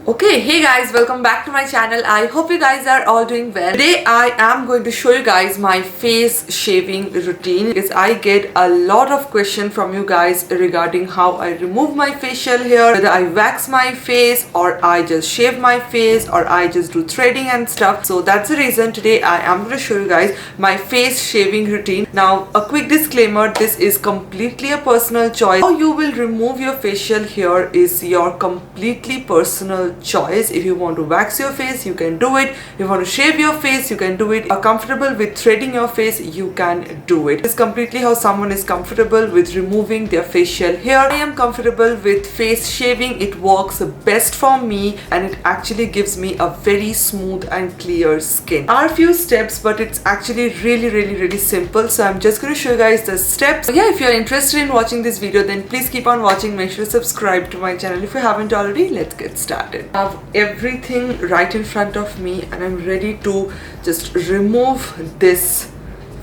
Okay, hey guys, welcome back to my channel. I hope you guys are all doing well. Today I am going to show you guys my face shaving routine because I get a lot of questions from you guys regarding how I remove my facial hair, whether I wax my face or I just shave my face or I just do threading and stuff. So that's the reason today I am going to show you guys my face shaving routine. Now a quick disclaimer, this is completely a personal choice. How you will remove your facial hair is your completely personal choice. If you want to wax your face, you can do it. If you want to shave your face, you can do it. If you are comfortable with threading your face, you can do it. It's completely how someone is comfortable with removing their facial hair. I am comfortable with face shaving. It works best for me and it actually gives me a very smooth and clear skin. There are a few steps, but it's actually really simple. So I'm just going to show you guys the steps. So yeah, if you're interested in watching this video, then please keep on watching. Make sure to subscribe to my channel if you haven't already. Let's get started. I have everything right in front of me and I'm ready to just remove this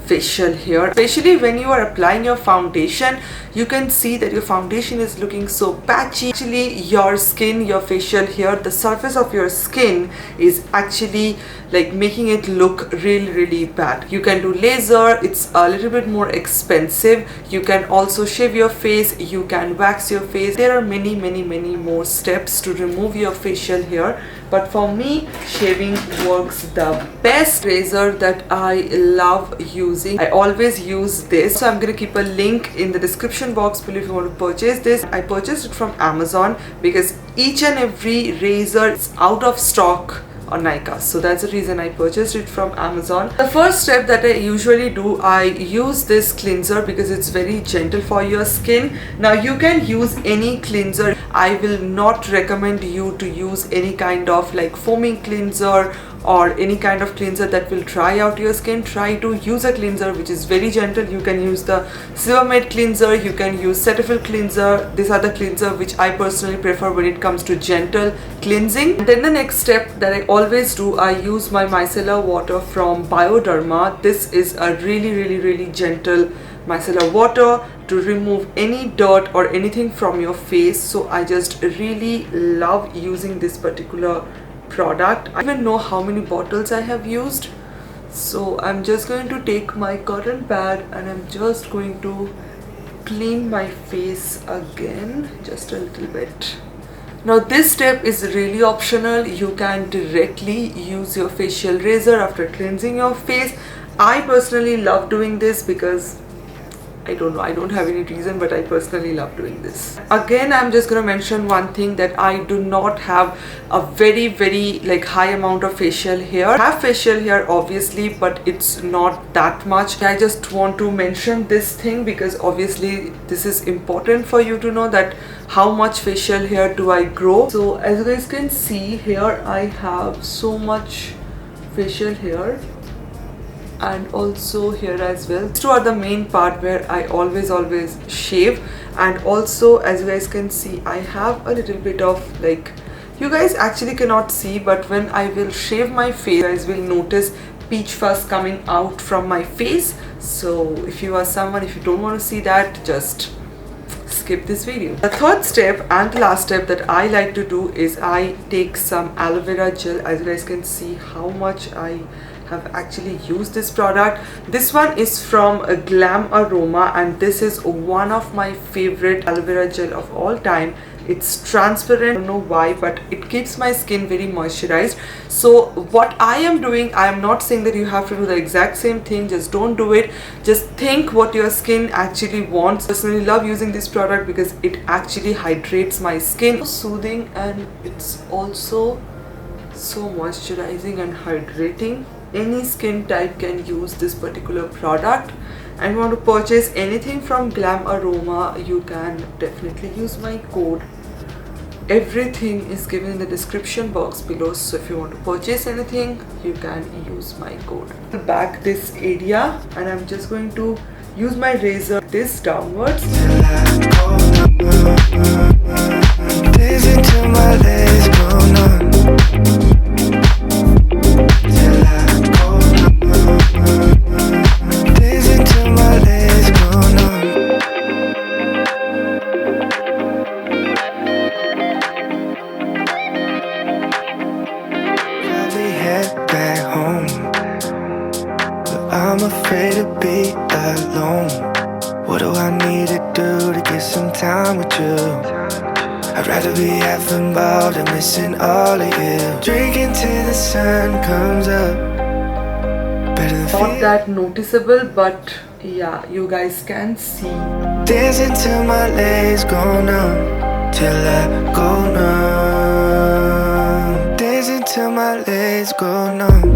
facial hair. Especially when you are applying your foundation, you can see that your foundation is looking so patchy. Actually your skin, your facial hair, the surface of your skin is actually like making it look really bad. You can do laser, it's a little bit more expensive. You can also shave your face, you can wax your face. There are many more steps to remove your facial hair, but for me shaving works the best. Razor that I love using, I always use this, so I'm gonna keep a link in the description box below if you want to purchase this. I purchased it from Amazon because each and every razor is out of stock on Nykaa, so that's the reason I purchased it from Amazon. The first step that I usually do, I use this cleanser because it's very gentle for your skin. Now you can use any cleanser. I will not recommend you to use any kind of like foaming cleanser or any kind of cleanser that will dry out your skin. Try to use a cleanser which is very gentle. You can use the Silvermade cleanser, you can use Cetaphil cleanser. These are the cleanser which I personally prefer when it comes to gentle cleansing. And then the next step that I always do, I use my micellar water from Bioderma. This is a really gentle micellar water to remove any dirt or anything from your face. So I just really love using this particular product. I don't even know how many bottles I have used, so I'm just going to take my cotton pad and I'm just going to clean my face again just a little bit. Now this step is really optional. You can directly use your facial razor after cleansing your face. I personally love doing this because I don't know, I don't have any reason, but I personally love doing this. Again, I'm just going to mention one thing, that I do not have a very like high amount of facial hair. I have facial hair obviously, but it's not that much. I just want to mention this thing because obviously this is important for you to know that how much facial hair do I grow. So as you guys can see here, I have so much facial hair and also here as well. These two are the main part where I always shave, and also as you guys can see, I have a little bit of like, you guys actually cannot see, but when I will shave my face, you guys will notice peach fuzz coming out from my face. So if you are someone, if you don't want to see that, just skip this video. The third step and the last step that I like to do is I take some aloe vera gel. As you guys can see how much I have actually used this product. This one is from Glam Aroma and this is one of my favorite aloe vera gel of all time. It's transparent, I don't know why, but it keeps my skin very moisturized. So what I am doing, I am not saying that you have to do the exact same thing, just don't do it. Just think what your skin actually wants. I personally love using this product because it actually hydrates my skin. Soothing, and it's also so moisturizing and hydrating. Any skin type can use this particular product. And if you want to purchase anything from Glam Aroma, you can definitely use my code. Everything is given in the description box below, so if you want to purchase anything, you can use my code. Back this area, and I'm just going to use my razor this downwards. I'm afraid to be alone. What do I need to do to get some time with you? I'd rather be half involved and missing all of you. Drinking till the sun comes up. Better than Not that noticeable, but yeah, you guys can see. Dancing till my legs go numb, till I go numb. Dancing till my legs go numb,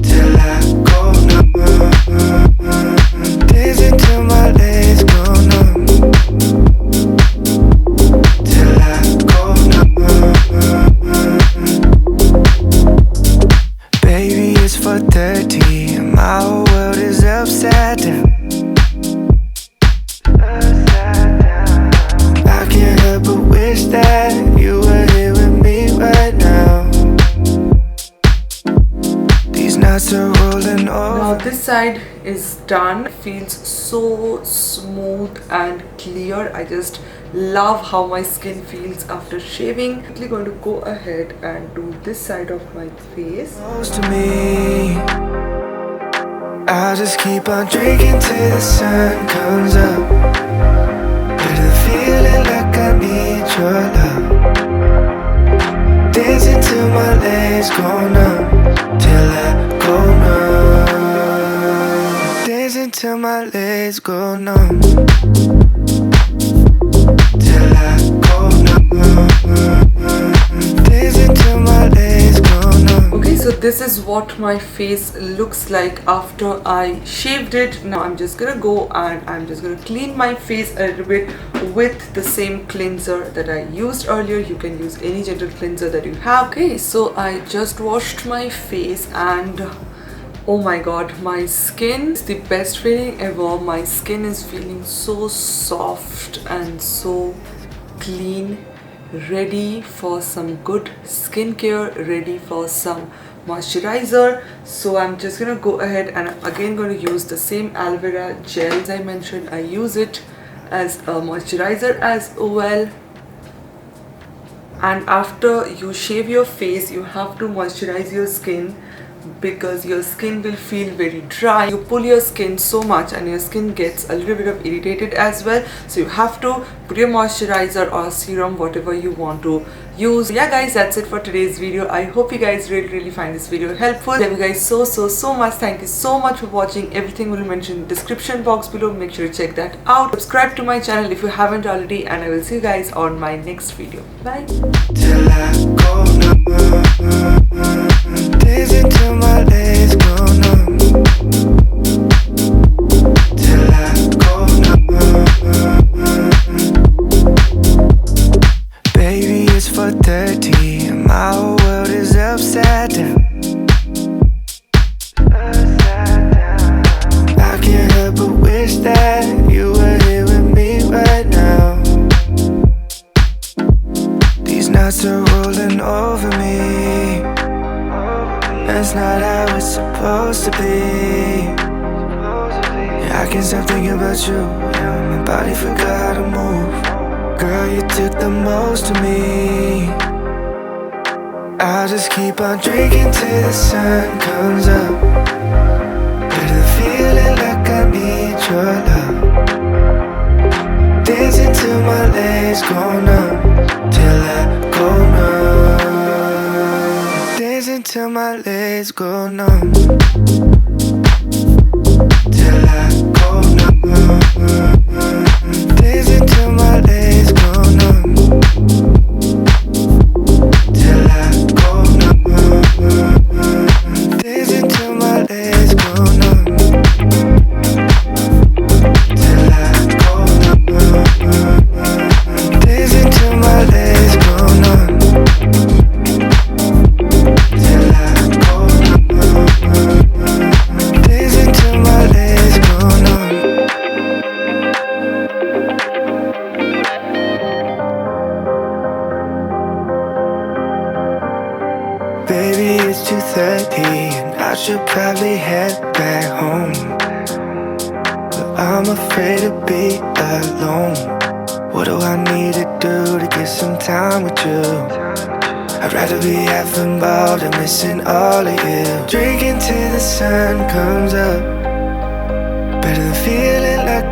till I go numb. Dancing till my legs go numb, till I go numb. Baby, it's 4:30 and my whole world is upside down. I can't help but wish that you were here with me right now. These nights are rolling over. Now this side is done. Feels so smooth and clear. I just love how my skin feels after shaving. I'm actually going to go ahead and do this side of my face. Close to me, I'll just keep on drinking till the sun comes up. Better the feeling like I need your love. Dancing till my legs go numb, till I go numb. Dancing till my legs go numb, till I go numb. Dancing till my legs go numb. Okay, so this is what my face looks like after I shaved it. Now I'm just gonna go and I'm just gonna clean my face a little bit with the same cleanser that I used earlier. You can use any gentle cleanser that you have. Okay, so I just washed my face and oh my god, my skin is the best feeling ever. My skin is feeling so soft and so clean, ready for some good skincare, ready for some moisturizer. So I'm just gonna go ahead and I'm again going to use the same aloe vera gel. As I mentioned, I use it as a moisturizer as well. And after you shave your face, you have to moisturize your skin because your skin will feel very dry. You pull your skin so much and your skin gets a little bit of irritated as well. So you have to put your moisturizer or serum, whatever you want to use. Yeah guys, that's it for today's video. I hope you guys really find this video helpful. Love you guys so much. Thank you so much for watching. Everything will be mentioned in the description box below. Make sure to check that out. Subscribe to my channel if you haven't already, and I will see you guys on my next video. Bye. Till I go numb. Dancing till my legs go numb, till I go numb. Baby, it's 4:30 and my whole world is upside down. I can't help but wish that you were here with me right now. These nights are rolling over me. That's not how it's supposed to be. Yeah, I can't stop thinking about you. Yeah, my body forgot how to move. Girl, you took the most of me. I'll just keep on drinking till the sun comes up. Better the feeling like I need your love. Dancing till my legs go numb, till I go numb. Dancing till my legs go numb, till I go numb. Dancing till my legs go numb, till I go numb. Dancing till my legs go numb, till I go numb. Dancing till my legs go numb. Baby, it's 2:30 and I should probably head back home, but I'm afraid to be alone. What do I need to do to get some time with you? I'd rather be half involved and missing all of you. Drinking till the sun comes up, better than feeling like